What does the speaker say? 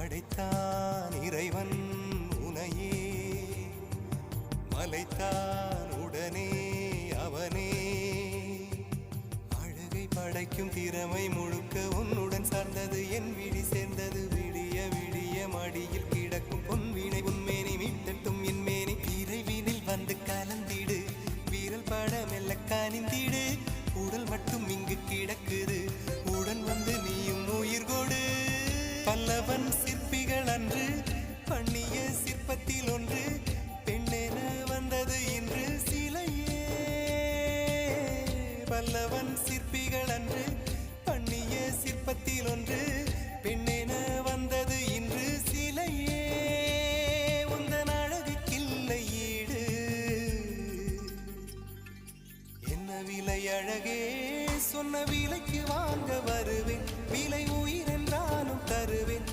படைத்தான் இறைவன் உனையே மலைத்தான் உடனே அவனே அழகை படைக்கும் திறமை முழுக்க உன்னுடன் சார்ந்தது என் விழி சேர்ந்தது விடிய விடிய மடியில் கிடக்கும் பொன்வினை உன்மேனி மீட்டட்டும் என் மேனி விரைவினில் வந்து கலந்திடு வீரல் பட மெல்ல காணிந்திடு உடல் மட்டும் இங்கு கிடக்குது உடன் வந்து நீயும் உயிர் கொடு பல்லவன் சிற்பிகள் அன்று பண்ணிய சிற்பத்தில் ஒன்று பெண்ணென வந்தது இன்று சிலையே பல்லவன்